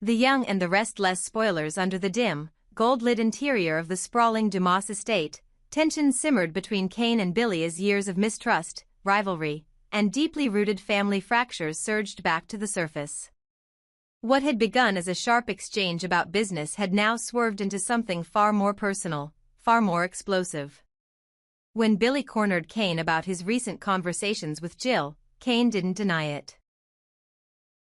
The young and the restless spoilers under the dim, gold-lit interior of the sprawling Dumas estate, tension simmered between Cain and Billy as years of mistrust, rivalry, and deeply rooted family fractures surged back to the surface. What had begun as a sharp exchange about business had now swerved into something far more personal, far more explosive. When Billy cornered Cain about his recent conversations with Jill, Cain didn't deny it.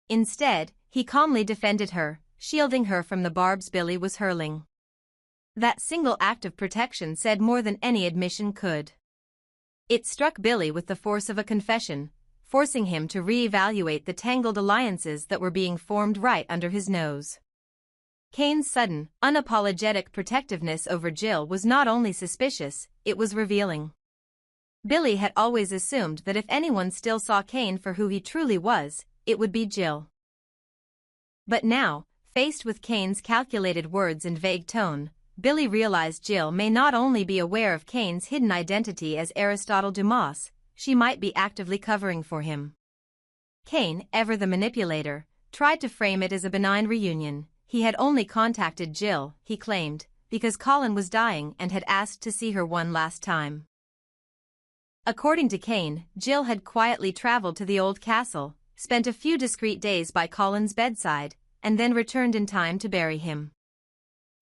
Instead, he calmly defended her, shielding her from the barbs Billy was hurling. That single act of protection said more than any admission could. It struck Billy with the force of a confession, forcing him to reevaluate the tangled alliances that were being formed right under his nose. Cain's sudden, unapologetic protectiveness over Jill was not only suspicious, it was revealing. Billy had always assumed that if anyone still saw Cain for who he truly was, it would be Jill. But now, faced with Cain's calculated words and vague tone, Billy realized Jill may not only be aware of Cain's hidden identity as Aristotle Dumas, she might be actively covering for him. Cain, ever the manipulator, tried to frame it as a benign reunion. He had only contacted Jill, he claimed, because Colin was dying and had asked to see her one last time. According to Cain, Jill had quietly traveled to the old castle, spent a few discreet days by Colin's bedside, and then returned in time to bury him.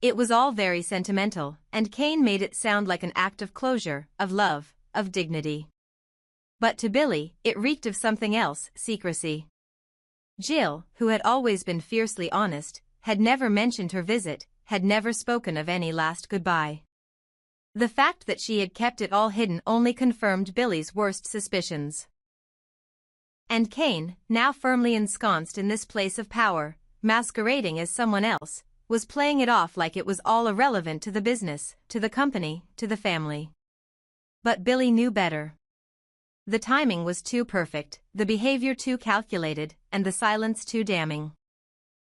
It was all very sentimental, and Cain made it sound like an act of closure, of love, of dignity. But to Billy, it reeked of something else, secrecy. Jill, who had always been fiercely honest, had never mentioned her visit, had never spoken of any last goodbye. The fact that she had kept it all hidden only confirmed Billy's worst suspicions. And Cain, now firmly ensconced in this place of power, masquerading as someone else, was playing it off like it was all irrelevant to the business, to the company, to the family. But Billy knew better. The timing was too perfect, the behavior too calculated, and the silence too damning.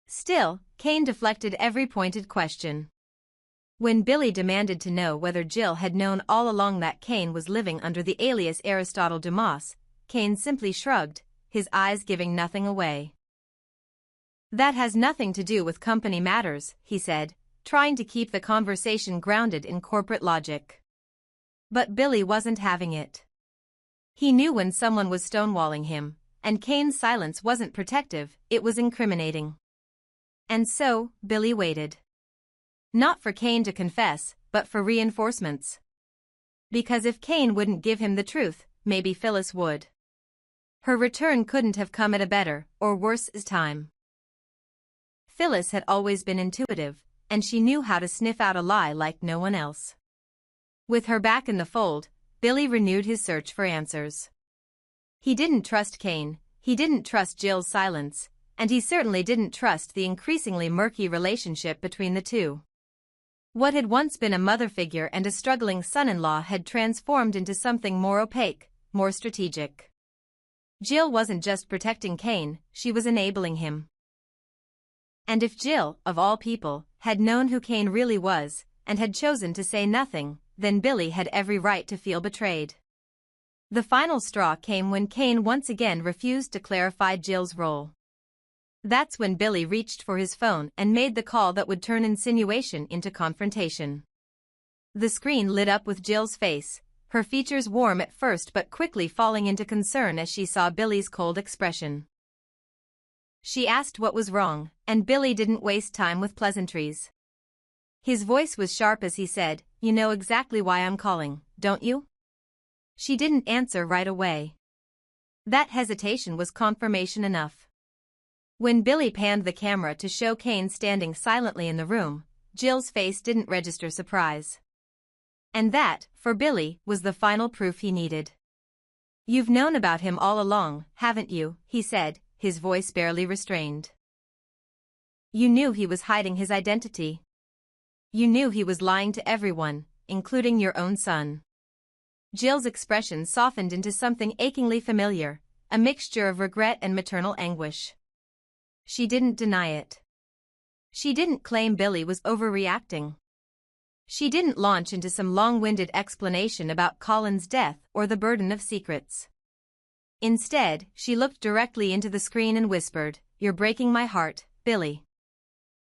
Still, Cain deflected every pointed question. When Billy demanded to know whether Jill had known all along that Cain was living under the alias Aristotle Dumas, Cain simply shrugged, his eyes giving nothing away. "That has nothing to do with company matters," he said, trying to keep the conversation grounded in corporate logic. But Billy wasn't having it. He knew when someone was stonewalling him, and Cain's silence wasn't protective, it was incriminating. And so, Billy waited. Not for Cain to confess, but for reinforcements. Because if Cain wouldn't give him the truth, maybe Phyllis would. Her return couldn't have come at a better, or worse, time. Phyllis had always been intuitive, and she knew how to sniff out a lie like no one else. With her back in the fold, Billy renewed his search for answers. He didn't trust Cain, he didn't trust Jill's silence, and he certainly didn't trust the increasingly murky relationship between the two. What had once been a mother figure and a struggling son-in-law had transformed into something more opaque, more strategic. Jill wasn't just protecting Cain, she was enabling him. And if Jill, of all people, had known who Cain really was, and had chosen to say nothing, then Billy had every right to feel betrayed. The final straw came when Cain once again refused to clarify Jill's role. That's when Billy reached for his phone and made the call that would turn insinuation into confrontation. The screen lit up with Jill's face, her features warm at first but quickly falling into concern as she saw Billy's cold expression. She asked what was wrong, and Billy didn't waste time with pleasantries. His voice was sharp as he said, "You know exactly why I'm calling, don't you?" She didn't answer right away. That hesitation was confirmation enough. When Billy panned the camera to show Cain standing silently in the room, Jill's face didn't register surprise. And that, for Billy, was the final proof he needed. "You've known about him all along, haven't you?" he said, his voice barely restrained. "You knew he was hiding his identity. You knew he was lying to everyone, including your own son." Jill's expression softened into something achingly familiar, a mixture of regret and maternal anguish. She didn't deny it. She didn't claim Billy was overreacting. She didn't launch into some long-winded explanation about Colin's death or the burden of secrets. Instead, she looked directly into the screen and whispered, "You're breaking my heart, Billy."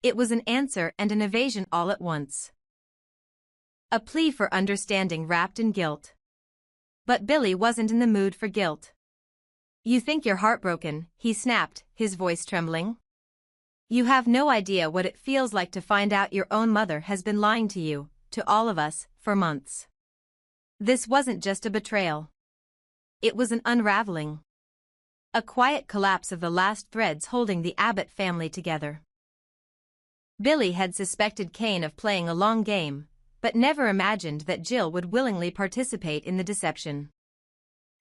It was an answer and an evasion all at once. A plea for understanding wrapped in guilt. But Billy wasn't in the mood for guilt. "You think you're heartbroken," he snapped, his voice trembling. "You have no idea what it feels like to find out your own mother has been lying to you, to all of us, for months. This wasn't just a betrayal. It was an unraveling. A quiet collapse of the last threads holding the Abbott family together." Billy had suspected Cain of playing a long game, but never imagined that Jill would willingly participate in the deception.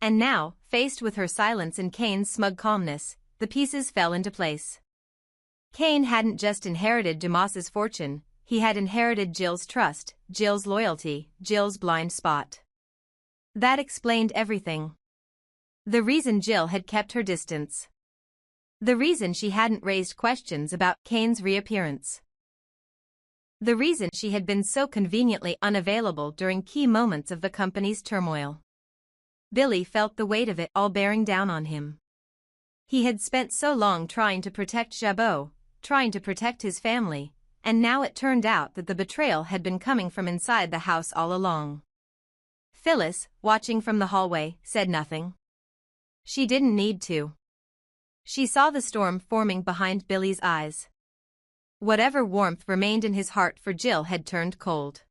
And now, faced with her silence and Cain's smug calmness, the pieces fell into place. Cain hadn't just inherited Dumas's fortune, he had inherited Jill's trust, Jill's loyalty, Jill's blind spot. That explained everything. The reason Jill had kept her distance. The reason she hadn't raised questions about Cain's reappearance. The reason she had been so conveniently unavailable during key moments of the company's turmoil. Billy felt the weight of it all bearing down on him. He had spent so long trying to protect Jabot, trying to protect his family, and now it turned out that the betrayal had been coming from inside the house all along. Phyllis, watching from the hallway, said nothing. She didn't need to. She saw the storm forming behind Billy's eyes. Whatever warmth remained in his heart for Jill had turned cold.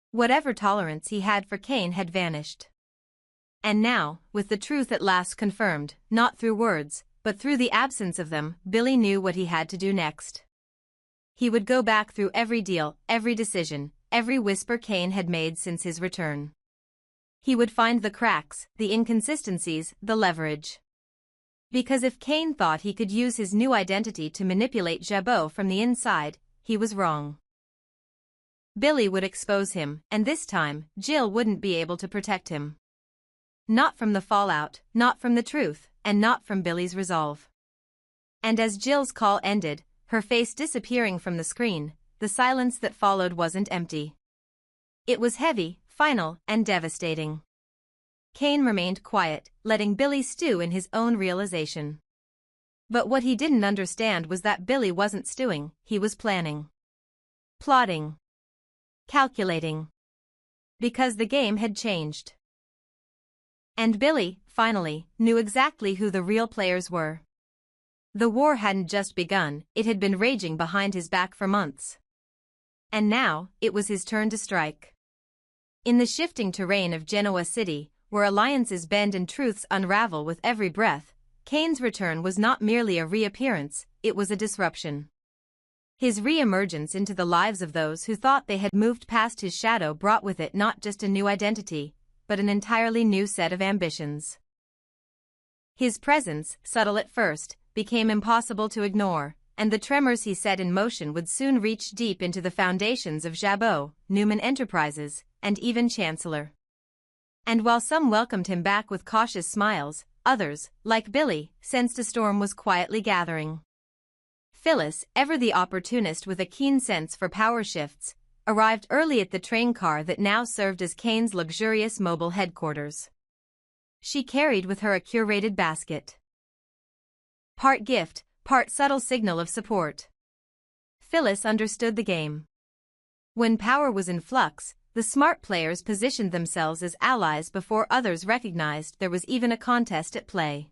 Whatever tolerance he had for Cain had vanished. And now, with the truth at last confirmed, not through words, but through the absence of them, Billy knew what he had to do next. He would go back through every deal, every decision, every whisper Cain had made since his return. He would find the cracks, the inconsistencies, the leverage. Because if Cain thought he could use his new identity to manipulate Jabot from the inside, he was wrong. Billy would expose him, and this time, Jill wouldn't be able to protect him. Not from the fallout, not from the truth, and not from Billy's resolve. And as Jill's call ended, her face disappearing from the screen, the silence that followed wasn't empty. It was heavy, final, and devastating. Cain remained quiet, letting Billy stew in his own realization. But what he didn't understand was that Billy wasn't stewing, he was planning. Plotting. Calculating. Because the game had changed. And Billy, finally, knew exactly who the real players were. The war hadn't just begun, it had been raging behind his back for months. And now, it was his turn to strike. In the shifting terrain of Genoa City, where alliances bend and truths unravel with every breath, Cain's return was not merely a reappearance, it was a disruption. His re-emergence into the lives of those who thought they had moved past his shadow brought with it not just a new identity, but an entirely new set of ambitions. His presence, subtle at first, became impossible to ignore, and the tremors he set in motion would soon reach deep into the foundations of Jabot, Newman Enterprises, and even Chancellor. And while some welcomed him back with cautious smiles, others, like Billy, sensed a storm was quietly gathering. Phyllis, ever the opportunist with a keen sense for power shifts, arrived early at the train car that now served as Cain's luxurious mobile headquarters. She carried with her a curated basket. Part gift, part subtle signal of support. Phyllis understood the game. When power was in flux, the smart players positioned themselves as allies before others recognized there was even a contest at play.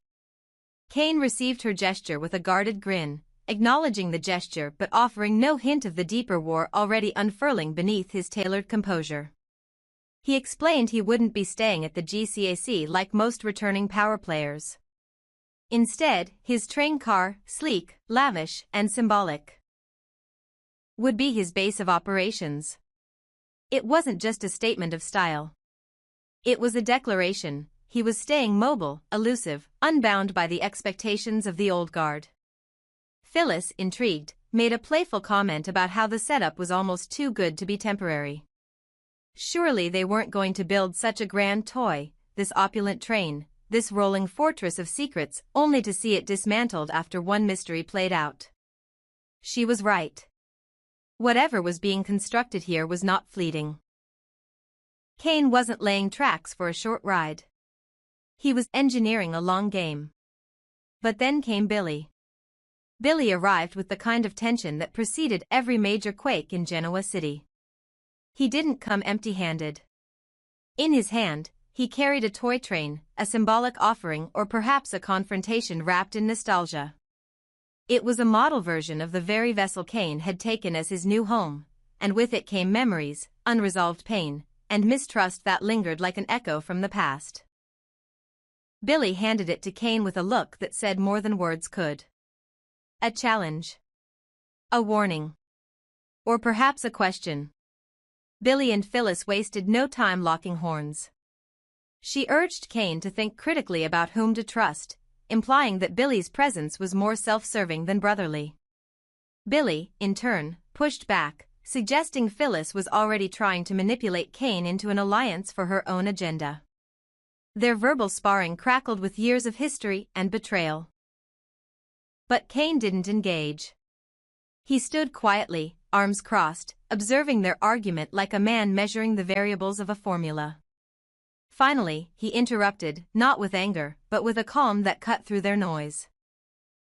Cain received her gesture with a guarded grin, acknowledging the gesture but offering no hint of the deeper war already unfurling beneath his tailored composure. He explained he wouldn't be staying at the GCAC like most returning power players. Instead, his train car, sleek, lavish, and symbolic, would be his base of operations. It wasn't just a statement of style. It was a declaration. He was staying mobile, elusive, unbound by the expectations of the old guard. Phyllis, intrigued, made a playful comment about how the setup was almost too good to be temporary. Surely they weren't going to build such a grand toy, this opulent train, this rolling fortress of secrets, only to see it dismantled after one mystery played out. She was right. Whatever was being constructed here was not fleeting. Cain wasn't laying tracks for a short ride. He was engineering a long game. But then came Billy. Billy arrived with the kind of tension that preceded every major quake in Genoa City. He didn't come empty-handed. In his hand, he carried a toy train, a symbolic offering, or perhaps a confrontation wrapped in nostalgia. It was a model version of the very vessel Cain had taken as his new home, and with it came memories, unresolved pain, and mistrust that lingered like an echo from the past. Billy handed it to Cain with a look that said more than words could. A challenge. A warning. Or perhaps a question. Billy and Phyllis wasted no time locking horns. She urged Cain to think critically about whom to trust, implying that Billy's presence was more self-serving than brotherly. Billy, in turn, pushed back, suggesting Phyllis was already trying to manipulate Cain into an alliance for her own agenda. Their verbal sparring crackled with years of history and betrayal. But Cain didn't engage. He stood quietly, arms crossed, observing their argument like a man measuring the variables of a formula. Finally, he interrupted, not with anger, but with a calm that cut through their noise.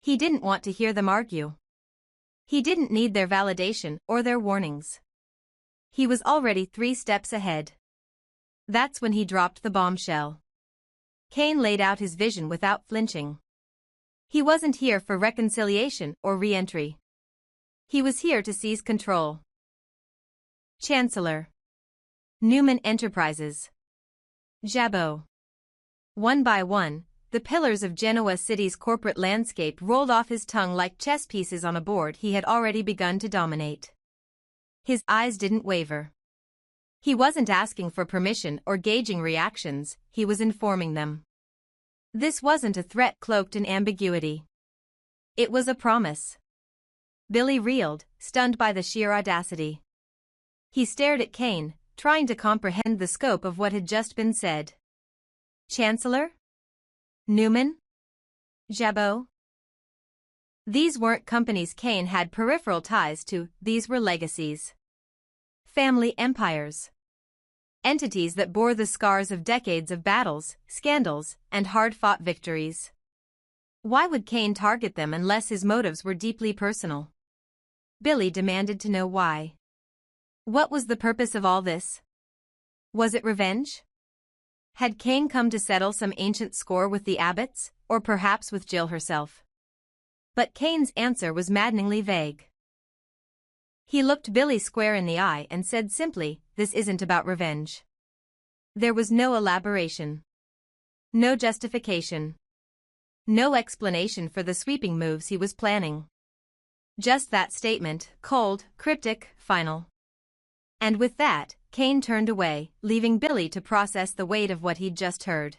He didn't want to hear them argue. He didn't need their validation or their warnings. He was already 3 steps ahead. That's when he dropped the bombshell. Cain laid out his vision without flinching. He wasn't here for reconciliation or re-entry. He was here to seize control. Chancellor. Newman Enterprises. Jabot. One by one, the pillars of Genoa City's corporate landscape rolled off his tongue like chess pieces on a board he had already begun to dominate. His eyes didn't waver. He wasn't asking for permission or gauging reactions, he was informing them. This wasn't a threat cloaked in ambiguity. It was a promise. Billy reeled, stunned by the sheer audacity. He stared at Cain, trying to comprehend the scope of what had just been said. Chancellor? Newman? Jabot? These weren't companies Cain had peripheral ties to, these were legacies. Family empires. Entities that bore the scars of decades of battles, scandals, and hard-fought victories. Why would Cain target them unless his motives were deeply personal? Billy demanded to know why. What was the purpose of all this? Was it revenge? Had Cain come to settle some ancient score with the Abbotts, or perhaps with Jill herself? But Cain's answer was maddeningly vague. He looked Billy square in the eye and said simply, "This isn't about revenge." There was no elaboration. No justification. No explanation for the sweeping moves he was planning. Just that statement, cold, cryptic, final. And with that, Cain turned away, leaving Billy to process the weight of what he'd just heard.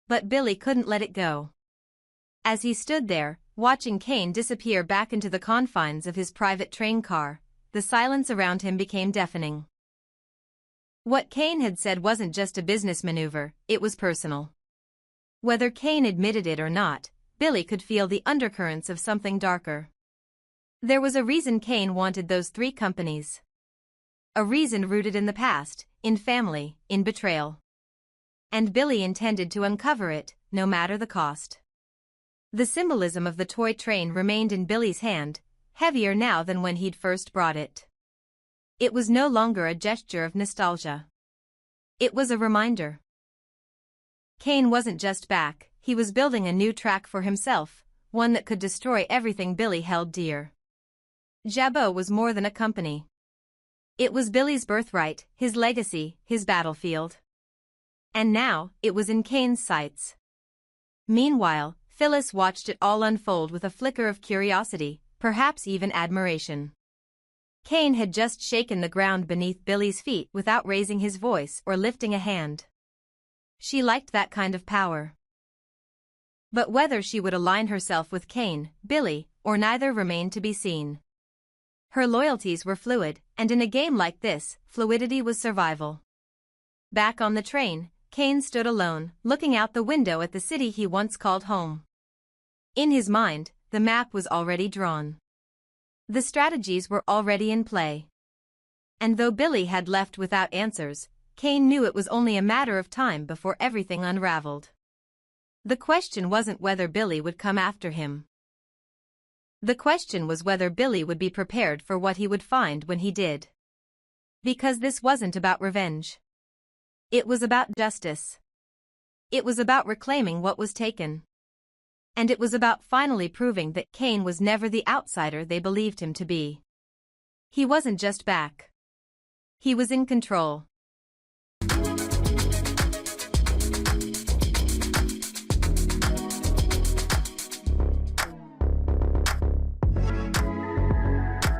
But Billy couldn't let it go. As he stood there, watching Cain disappear back into the confines of his private train car, the silence around him became deafening. What Cain had said wasn't just a business maneuver, it was personal. Whether Cain admitted it or not, Billy could feel the undercurrents of something darker. There was a reason Cain wanted those 3 companies. A reason rooted in the past, in family, in betrayal. And Billy intended to uncover it, no matter the cost. The symbolism of the toy train remained in Billy's hand, heavier now than when he'd first brought it. It was no longer a gesture of nostalgia. It was a reminder. Cain wasn't just back, he was building a new track for himself, one that could destroy everything Billy held dear. Jabot was more than a company. It was Billy's birthright, his legacy, his battlefield. And now, it was in Cain's sights. Meanwhile, Phyllis watched it all unfold with a flicker of curiosity, perhaps even admiration. Cain had just shaken the ground beneath Billy's feet without raising his voice or lifting a hand. She liked that kind of power. But whether she would align herself with Cain, Billy, or neither remained to be seen. Her loyalties were fluid, and in a game like this, fluidity was survival. Back on the train, Cain stood alone, looking out the window at the city he once called home. In his mind, the map was already drawn. The strategies were already in play. And though Billy had left without answers, Cain knew it was only a matter of time before everything unraveled. The question wasn't whether Billy would come after him. The question was whether Billy would be prepared for what he would find when he did. Because this wasn't about revenge. It was about justice. It was about reclaiming what was taken. And it was about finally proving that Cain was never the outsider they believed him to be. He wasn't just back. He was in control.